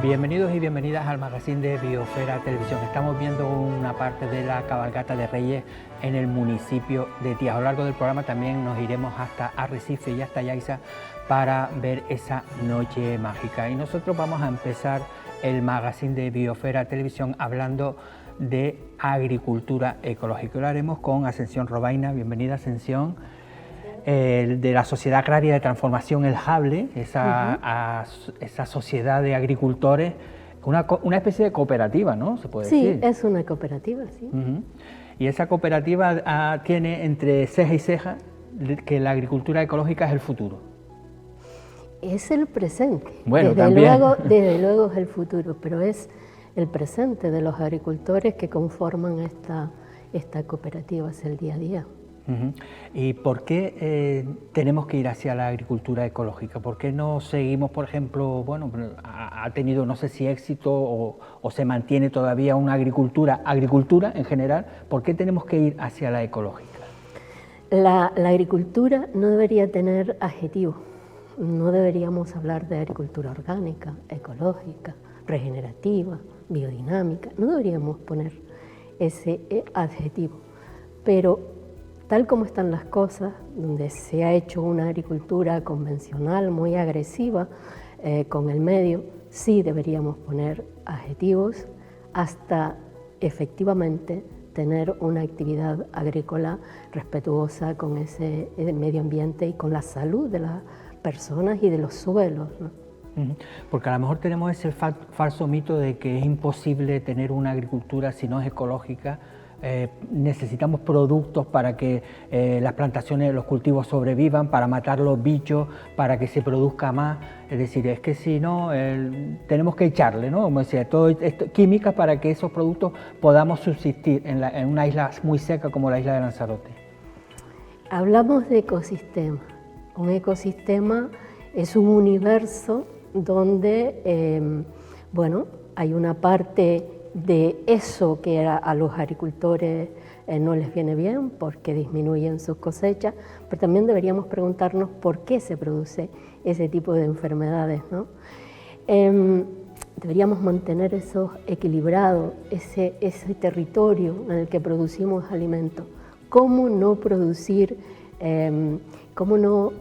Bienvenidos y bienvenidas al magazine de Biosfera Televisión. Estamos viendo una parte de la cabalgata de Reyes en el municipio de Tías. A lo largo del programa también nos iremos hasta Arrecife y hasta Yaiza para ver esa noche mágica. Y nosotros vamos a empezar el magazine de Biosfera Televisión hablando de agricultura ecológica. Lo haremos con Ascensión Robaina. Bienvenida, Ascensión. De la Sociedad Agraria de Transformación El Jable, esa sociedad de agricultores, una especie de cooperativa, ¿no? Se puede decir. Sí, es una cooperativa, sí. Y esa cooperativa tiene entre ceja y ceja que la agricultura ecológica es el futuro. Es el presente. Bueno, desde luego es el futuro, pero es el presente de los agricultores que conforman esta cooperativa, es el día a día. ¿Y por qué tenemos que ir hacia la agricultura ecológica? ¿Por qué no seguimos, por ejemplo, bueno, ha tenido no sé si éxito o se mantiene todavía una agricultura en general? ¿Por qué tenemos que ir hacia la ecológica? La agricultura no debería tener adjetivo, no deberíamos hablar de agricultura orgánica, ecológica, regenerativa, biodinámica, no deberíamos poner ese adjetivo, pero tal como están las cosas, donde se ha hecho una agricultura convencional muy agresiva con el medio, sí deberíamos poner adjetivos hasta efectivamente tener una actividad agrícola respetuosa con ese medio ambiente y con la salud de las personas y de los suelos, ¿no? Porque a lo mejor tenemos ese falso mito de que es imposible tener una agricultura si no es ecológica. Necesitamos productos para que las plantaciones, los cultivos sobrevivan, para matar los bichos, para que se produzca más. Es decir, es que si no, tenemos que echarle, ¿no? Como decía, todo esto, químicas para que esos productos podamos subsistir en una isla muy seca como la isla de Lanzarote. Hablamos de ecosistema. Un ecosistema es un universo donde, bueno, hay una parte de eso que a los agricultores no les viene bien porque disminuyen sus cosechas, pero también deberíamos preguntarnos por qué se produce ese tipo de enfermedades, ¿no? Deberíamos mantener eso equilibrado, ese territorio en el que producimos alimentos. ¿Cómo no producir, cómo no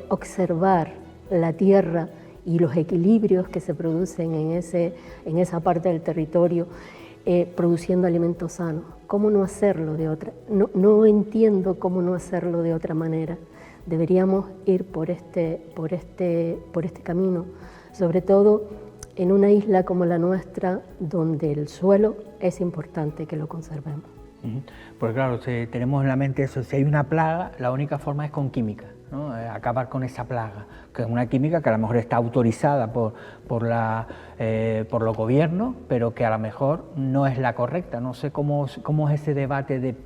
observar la tierra y los equilibrios que se producen en esa parte del territorio, produciendo alimentos sanos? ¿Cómo no hacerlo de otra? No entiendo cómo no hacerlo de otra manera. Deberíamos ir por este camino, sobre todo en una isla como la nuestra, donde el suelo es importante que lo conservemos. Pues claro, si tenemos en la mente eso, si hay una plaga, la única forma es con química, ¿no? Acabar con esa plaga, que es una química que a lo mejor está autorizada por los gobiernos, pero que a lo mejor no es la correcta. No sé cómo es ese debate de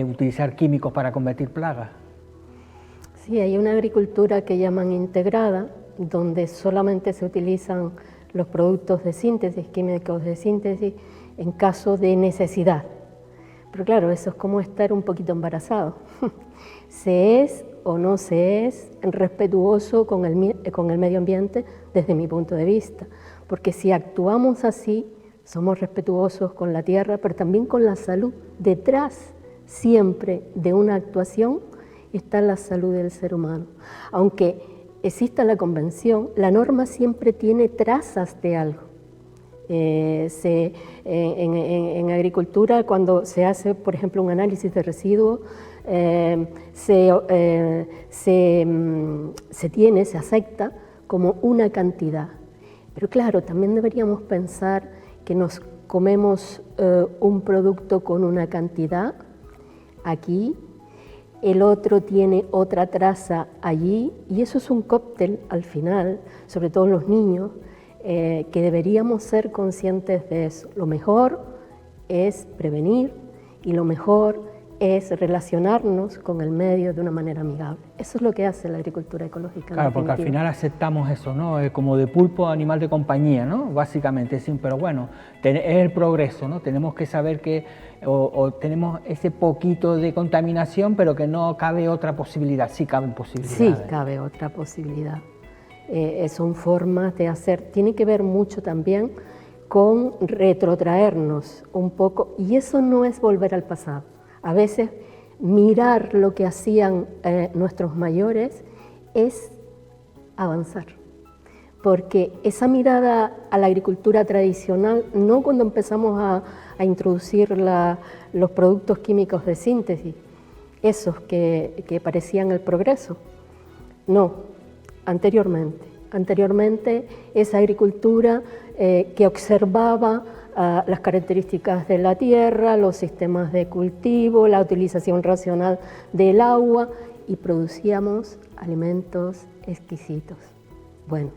utilizar químicos para combatir plagas. Sí, hay una agricultura que llaman integrada, donde solamente se utilizan los productos de síntesis, químicos de síntesis, en caso de necesidad. Pero claro, eso es como estar un poquito embarazado. Se es o no se es respetuoso con el medio ambiente desde mi punto de vista, porque si actuamos así, somos respetuosos con la tierra, pero también con la salud. Detrás siempre de una actuación está la salud del ser humano. Aunque exista la convención, la norma siempre tiene trazas de algo. En agricultura, cuando se hace, por ejemplo, un análisis de residuos, se acepta como una cantidad. Pero claro, también deberíamos pensar que nos comemos un producto con una cantidad aquí, el otro tiene otra traza allí, y eso es un cóctel al final, sobre todo en los niños, que deberíamos ser conscientes de eso. Lo mejor es prevenir y lo mejor es relacionarnos con el medio de una manera amigable. Eso es lo que hace la agricultura ecológica. Claro, porque al final aceptamos eso, ¿no? Como de pulpo animal de compañía, ¿no? Básicamente, sí, pero bueno, es el progreso, ¿no? Tenemos que saber que o tenemos ese poquito de contaminación, pero que no cabe otra posibilidad. Sí caben posibilidades. Sí cabe otra posibilidad. Son formas de hacer, tiene que ver mucho también con retrotraernos un poco, y eso no es volver al pasado. A veces mirar lo que hacían nuestros mayores es avanzar, porque esa mirada a la agricultura tradicional, no cuando empezamos a introducir los productos químicos de síntesis, esos que parecían el progreso, no, anteriormente esa agricultura que observaba las características de la tierra, los sistemas de cultivo, la utilización racional del agua, y producíamos alimentos exquisitos. Bueno,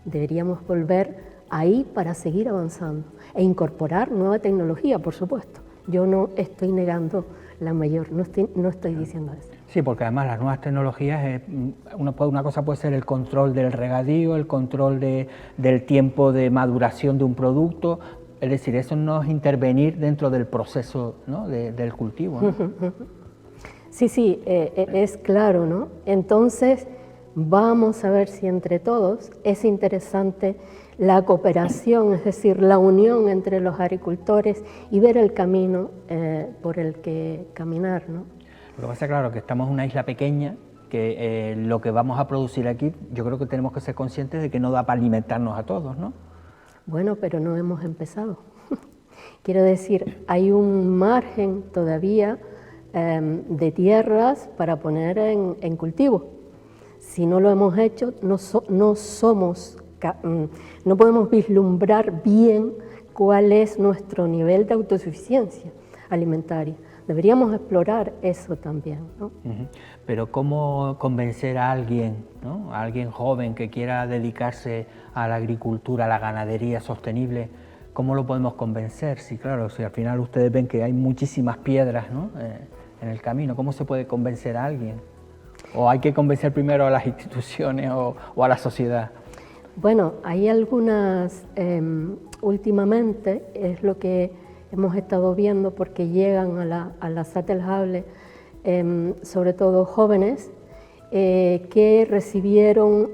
deberíamos volver ahí para seguir avanzando e incorporar nueva tecnología, por supuesto. Yo no estoy negando la mayor, no estoy diciendo eso. Sí, porque además las nuevas tecnologías, una cosa puede ser el control del regadío, el control del tiempo de maduración de un producto. Es decir, eso no es intervenir dentro del proceso, ¿no? del cultivo, ¿no? Sí, es claro, ¿no? Entonces, vamos a ver si entre todos es interesante la cooperación, es decir, la unión entre los agricultores y ver el camino por el que caminar, ¿no? Lo que pasa, claro, que estamos en una isla pequeña, que lo que vamos a producir aquí, yo creo que tenemos que ser conscientes de que no da para alimentarnos a todos, ¿no? Bueno, pero no hemos empezado. Quiero decir, hay un margen todavía de tierras para poner en cultivo. Si no lo hemos hecho, no podemos vislumbrar bien cuál es nuestro nivel de autosuficiencia alimentaria. Deberíamos explorar eso también, ¿no? Pero ¿cómo convencer a alguien, ¿no? A alguien joven que quiera dedicarse a la agricultura, a la ganadería sostenible? ¿Cómo lo podemos convencer? Sí, claro, si al final ustedes ven que hay muchísimas piedras, ¿no? En el camino, ¿cómo se puede convencer a alguien? ¿O hay que convencer primero a las instituciones o a la sociedad? Bueno, hay algunas, últimamente es lo que hemos estado viendo, porque llegan a la Sattelhable sobre todo jóvenes que recibieron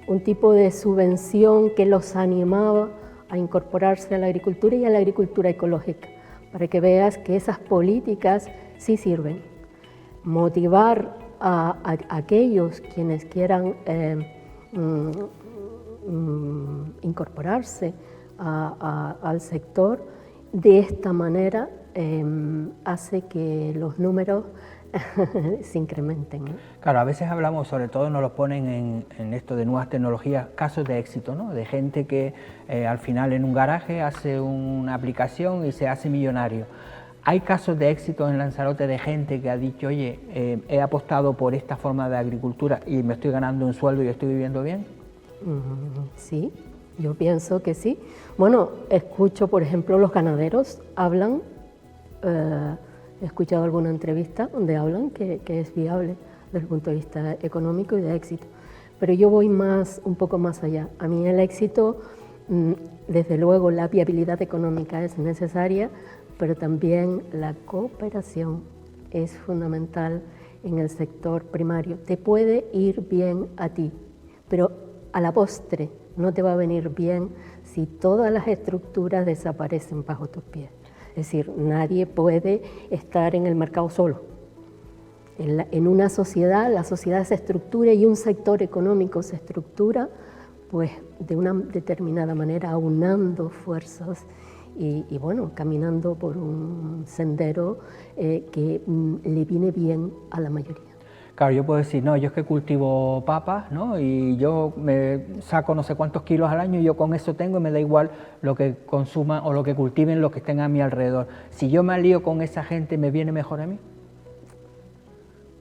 un tipo de subvención que los animaba a incorporarse a la agricultura y a la agricultura ecológica, para que veas que esas políticas sí sirven. Motivar a aquellos quienes quieran incorporarse al sector de esta manera hace que los números se incrementen, ¿no? Claro, a veces hablamos, sobre todo nos lo ponen en esto de nuevas tecnologías, casos de éxito, ¿no? De gente que al final en un garaje hace una aplicación y se hace millonario. ¿Hay casos de éxito en Lanzarote de gente que ha dicho, oye, he apostado por esta forma de agricultura y me estoy ganando un sueldo y estoy viviendo bien? Sí, yo pienso que sí. Bueno, escucho, por ejemplo, los ganaderos hablan, he escuchado alguna entrevista donde hablan que es viable desde el punto de vista económico y de éxito. Pero yo voy un poco más allá. A mí el éxito, desde luego la viabilidad económica es necesaria, pero también la cooperación es fundamental en el sector primario. Te puede ir bien a ti, pero a la postre no te va a venir bien si todas las estructuras desaparecen bajo tus pies. Es decir, nadie puede estar en el mercado solo. En una sociedad, la sociedad se estructura y un sector económico se estructura pues de una determinada manera, aunando fuerzas y bueno, caminando por un sendero que le viene bien a la mayoría. Claro, yo puedo decir, no, yo es que cultivo papas, ¿no? Y yo me saco no sé cuántos kilos al año y yo con eso tengo y me da igual lo que consuman o lo que cultiven los que estén a mi alrededor. Si yo me alío con esa gente, ¿me viene mejor a mí?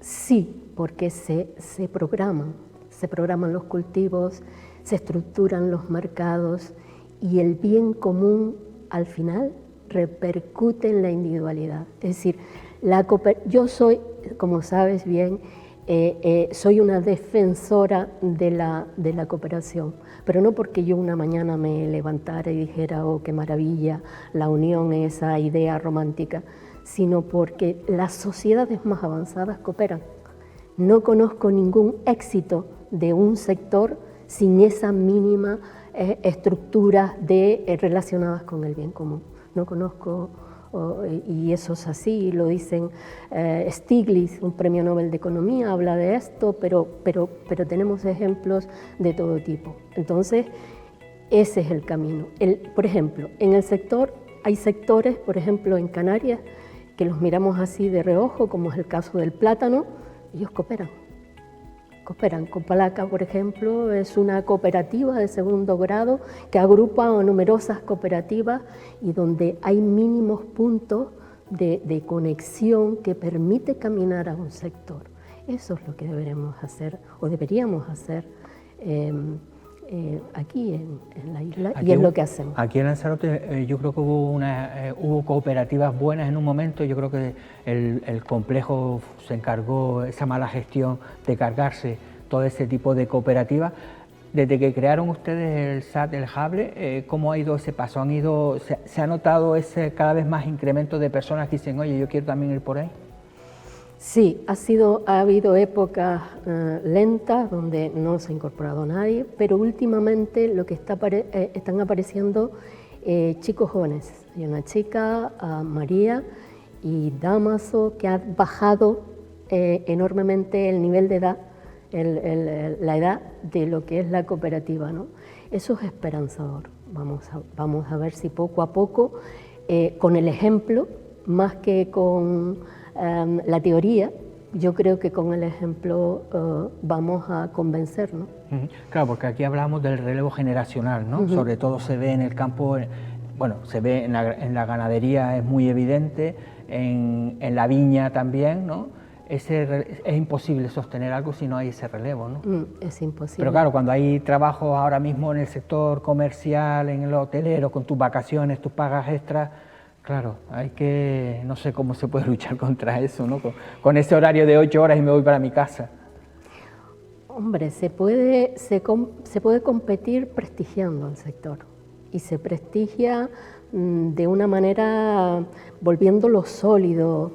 Sí, porque se programan los cultivos, se estructuran los mercados y el bien común al final repercute en la individualidad. Es decir, yo soy, como sabes bien, soy una defensora de la cooperación, pero no porque yo una mañana me levantara y dijera, oh, qué maravilla, la unión, esa idea romántica, sino porque las sociedades más avanzadas cooperan. No conozco ningún éxito de un sector sin esa mínima estructura relacionadas con el bien común. No conozco, y eso es así, lo dicen Stiglitz, un premio Nobel de Economía, habla de esto, pero tenemos ejemplos de todo tipo. Entonces, ese es el camino. Por ejemplo, en el sector, hay sectores, por ejemplo, en Canarias, que los miramos así de reojo, como es el caso del plátano, ellos cooperan. Copalaca, por ejemplo, es una cooperativa de segundo grado que agrupa a numerosas cooperativas y donde hay mínimos puntos de conexión que permite caminar a un sector. Eso es lo que deberíamos hacer aquí en la isla, y es lo que hacemos. Aquí en Lanzarote yo creo que hubo cooperativas buenas en un momento. Yo creo que el complejo se encargó, esa mala gestión, de cargarse todo ese tipo de cooperativas. Desde que crearon ustedes el SAT, el Hable, ¿cómo ha ido ese paso? ¿Se ha notado ese cada vez más incremento de personas que dicen, oye, yo quiero también ir por ahí? Sí, ha habido épocas lentas donde no se ha incorporado nadie, pero últimamente lo que están apareciendo chicos jóvenes. Hay una chica, María y Damaso, que ha bajado enormemente el nivel de edad, la edad de lo que es la cooperativa, ¿no? Eso es esperanzador. Vamos a ver si poco a poco, con el ejemplo, más que con la teoría, yo creo que con el ejemplo vamos a convencer, ¿no? Claro, porque aquí hablamos del relevo generacional, ¿no? Sobre todo se ve en el campo, bueno, se ve en la ganadería, es muy evidente, en la viña también, ¿no? Es imposible sostener algo si no hay ese relevo, ¿no? Es imposible. Pero claro, cuando hay trabajo ahora mismo en el sector comercial, en el hotelero, con tus vacaciones, tus pagas extras, claro, no sé cómo se puede luchar contra eso, ¿no? Con ese horario de 8 horas y me voy para mi casa. Hombre, se puede competir prestigiando al sector, y se prestigia de una manera volviéndolo sólido,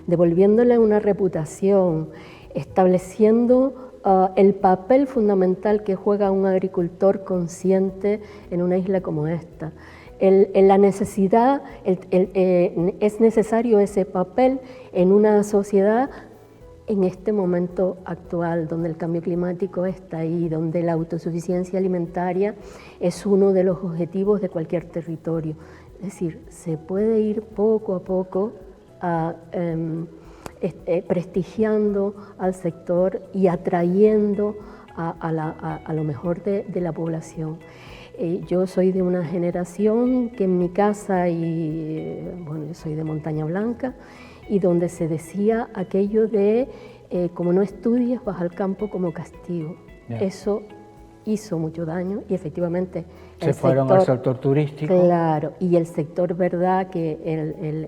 devolviéndole una reputación, estableciendo el papel fundamental que juega un agricultor consciente en una isla como esta. La necesidad, es necesario ese papel en una sociedad en este momento actual, donde el cambio climático está ahí, donde la autosuficiencia alimentaria es uno de los objetivos de cualquier territorio. Es decir, se puede ir poco a poco prestigiando al sector y atrayendo a lo mejor de la población. Yo soy de una generación que en mi casa, bueno, yo soy de Montaña Blanca, y donde se decía aquello de como no estudias vas al campo como castigo. Yeah. Eso hizo mucho daño y efectivamente fueron al sector turístico. Claro, y el sector, verdad, que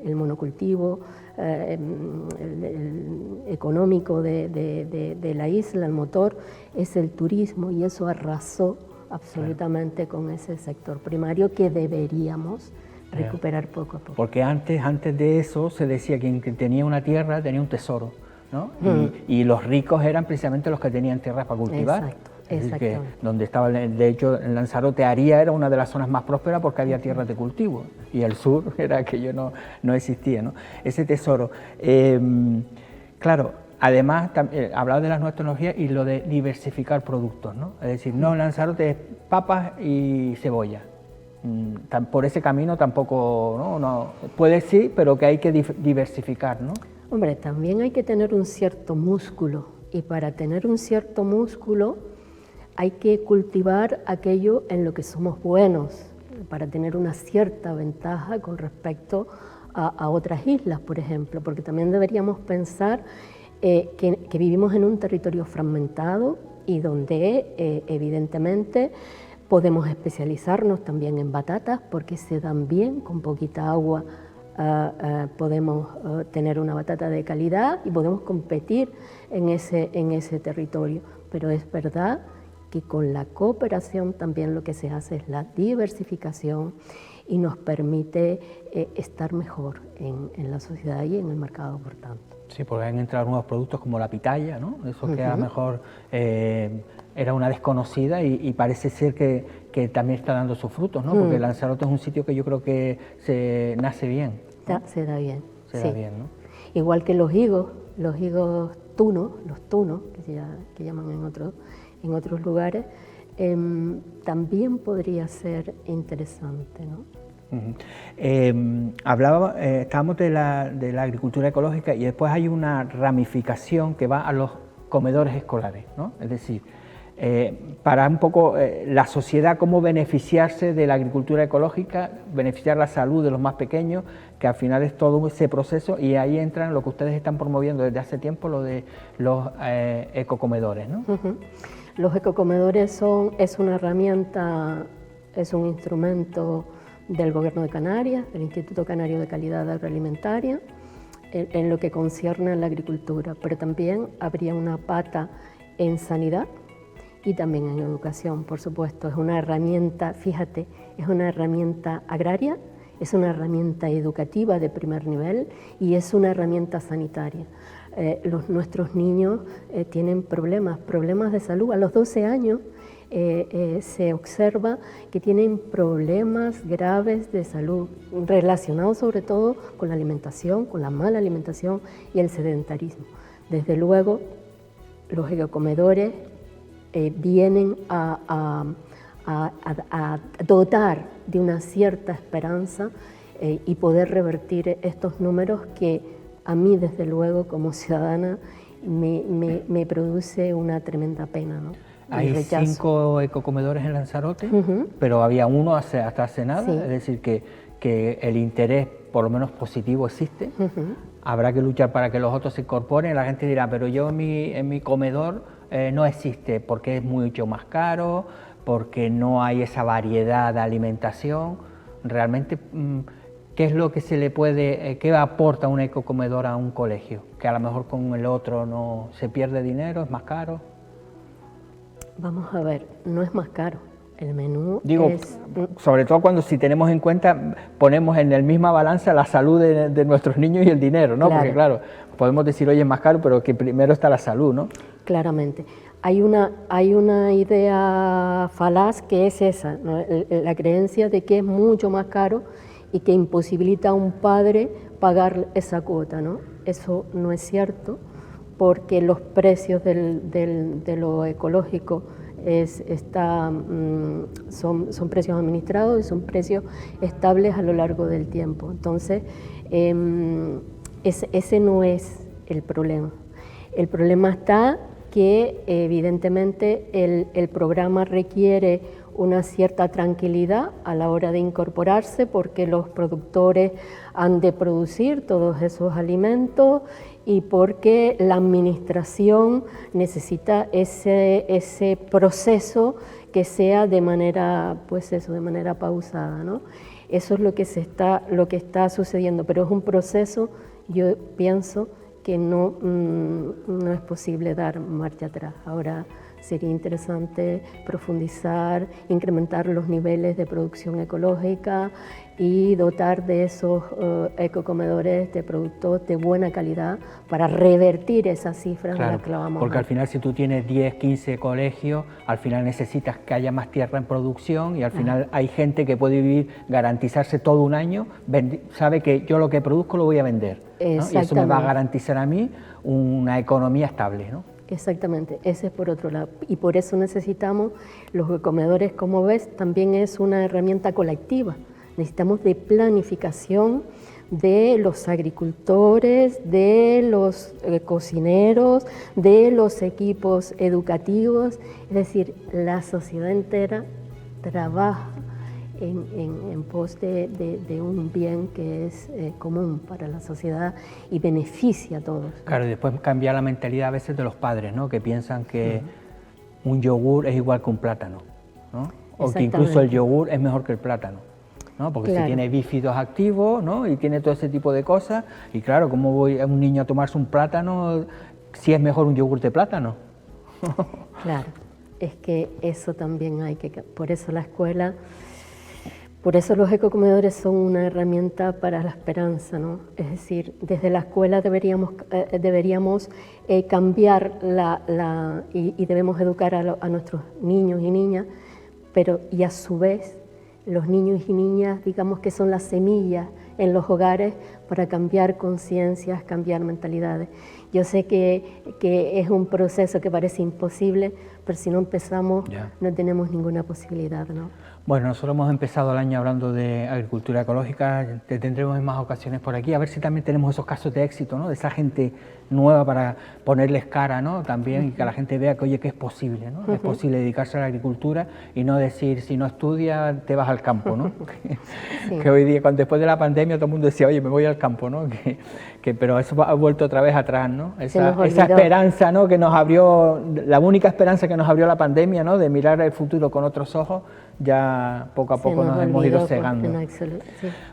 el monocultivo el económico de la isla, el motor, es el turismo, y eso arrasó absolutamente con ese sector primario que deberíamos recuperar poco a poco. Porque antes de eso se decía que quien tenía una tierra tenía un tesoro, ¿no? Y los ricos eran precisamente los que tenían tierras para cultivar. Exacto. Que donde estaba, de hecho, en Lanzarote, Aría era una de las zonas más prósperas porque había tierras de cultivo, y el sur era aquello no existía, ¿no? Ese tesoro. Claro, además, hablaba de las nuevas tecnologías y lo de diversificar productos, ¿no? Es decir, no, en Lanzarote es papas y cebolla. Por ese camino tampoco, ¿no? Puede sí, pero que hay que diversificar, ¿no? Hombre, también hay que tener un cierto músculo, y para tener un cierto músculo hay que cultivar aquello en lo que somos buenos, para tener una cierta ventaja con respecto a otras islas, por ejemplo, porque también deberíamos pensar que vivimos en un territorio fragmentado y donde evidentemente Podemos especializarnos también en batatas porque se dan bien, con poquita agua podemos tener una batata de calidad y podemos competir en ese territorio. Pero es verdad que con la cooperación también lo que se hace es la diversificación y nos permite estar mejor en la sociedad y en el mercado, por tanto. Sí, porque han entrado nuevos productos como la pitaya, ¿no? Eso que a lo mejor era una desconocida y parece ser que también está dando sus frutos, ¿no? Porque Lanzarote es un sitio que yo creo que se nace bien, ¿no? Se da bien. Se da bien, ¿no? Igual que los higos tunos, los tunos, que llaman en otros lugares, también podría ser interesante, ¿no? Estábamos de la agricultura ecológica y después hay una ramificación que va a los comedores escolares, ¿no? Es decir, para un poco la sociedad, cómo beneficiarse de la agricultura ecológica, beneficiar la salud de los más pequeños, que al final es todo ese proceso, y ahí entran lo que ustedes están promoviendo desde hace tiempo, lo de los ecocomedores, ¿no? Los ecocomedores es una herramienta, es un instrumento del Gobierno de Canarias, del Instituto Canario de Calidad Agroalimentaria, en lo que concierne a la agricultura, pero también habría una pata en sanidad y también en educación, por supuesto. Es una herramienta, fíjate, es una herramienta agraria, es una herramienta educativa de primer nivel y es una herramienta sanitaria. Nuestros niños tienen problemas de salud. A los 12 años se observa que tienen problemas graves de salud relacionados sobre todo con la alimentación, con la mala alimentación y el sedentarismo. Desde luego, los ecocomedores vienen a dotar de una cierta esperanza y poder revertir estos números que a mí, desde luego, como ciudadana, me produce una tremenda pena, ¿no? Hay 5 ecocomedores en Lanzarote, pero había uno hasta hace nada, sí. Es decir, que el interés, por lo menos positivo, existe. Habrá que luchar para que los otros se incorporen. La gente dirá, pero yo en mi comedor no existe, porque es mucho más caro, porque no hay esa variedad de alimentación. Realmente, ¿qué es lo que se le puede, qué aporta un ecocomedor a un colegio? Que a lo mejor con el otro no se pierde dinero, es más caro. Vamos a ver, no es más caro, el menú es... sobre todo cuando si tenemos en cuenta, ponemos en la misma balanza la salud de nuestros niños y el dinero, ¿no? Claro. Porque claro, podemos decir, oye, es más caro, pero que primero está la salud, ¿no? Claramente. Hay una idea falaz que es esa, ¿no? La creencia de que es mucho más caro y que imposibilita a un padre pagar esa cuota, ¿no? Eso no es cierto, porque los precios de lo ecológico son precios administrados y son precios estables a lo largo del tiempo. Entonces, ese no es el problema. El problema está que evidentemente el programa requiere una cierta tranquilidad a la hora de incorporarse, porque los productores han de producir todos esos alimentos y porque la administración necesita ese proceso que sea de manera pausada, ¿no? Eso es lo que está sucediendo, pero es un proceso, yo pienso, que no es posible dar marcha atrás. Ahora sería interesante profundizar, incrementar los niveles de producción ecológica y dotar de esos ecocomedores de productos de buena calidad para revertir esas cifras, claro, de las que vamos porque al final si tú tienes 10, 15 colegios, al final necesitas que haya más tierra en producción y al final hay gente que puede vivir, garantizarse todo un año, sabe que yo lo que produzco lo voy a vender, ¿no? Y eso me va a garantizar a mí una economía estable, ¿no? Exactamente, ese es por otro lado. Y por eso necesitamos los ecocomedores, como ves, también es una herramienta colectiva. Necesitamos de planificación de los agricultores, de los cocineros, de los equipos educativos. Es decir, la sociedad entera trabaja en pos de un bien que es común para la sociedad y beneficia a todos. Claro, y después cambia la mentalidad a veces de los padres, ¿no? Que piensan que un yogur es igual que un plátano, ¿no? o que incluso el yogur es mejor que el plátano, ¿no? Porque si tiene bífidos activos, ¿no? Y tiene todo ese tipo de cosas, y claro, ¿cómo voy a un niño a tomarse un plátano si es mejor un yogur de plátano? Claro, es que eso también hay que... Por eso la escuela, por eso los ecocomedores son una herramienta para la esperanza, ¿no? Es decir, desde la escuela deberíamos cambiar y debemos educar a nuestros niños y niñas, pero y a su vez los niños y niñas, digamos que son las semillas en los hogares para cambiar conciencias, cambiar mentalidades. Yo sé que es un proceso que parece imposible, pero si no empezamos no tenemos ninguna posibilidad, ¿no? Bueno, nosotros hemos empezado el año hablando de agricultura ecológica, te tendremos en más ocasiones por aquí, a ver si también tenemos esos casos de éxito, ¿no? De esa gente nueva para ponerles cara, ¿no? También, y que la gente vea que, oye, que es posible, ¿no? Es posible dedicarse a la agricultura y no decir, si no estudias, te vas al campo, ¿no? Sí. Que hoy día, después de la pandemia, todo el mundo decía, oye, me voy al campo, ¿no? Pero eso ha vuelto otra vez atrás, ¿no? Esa esperanza, ¿no? Que nos abrió, la única esperanza que nos abrió la pandemia, ¿no? De mirar el futuro con otros ojos, ya poco a poco nos hemos ido cegando. Sí.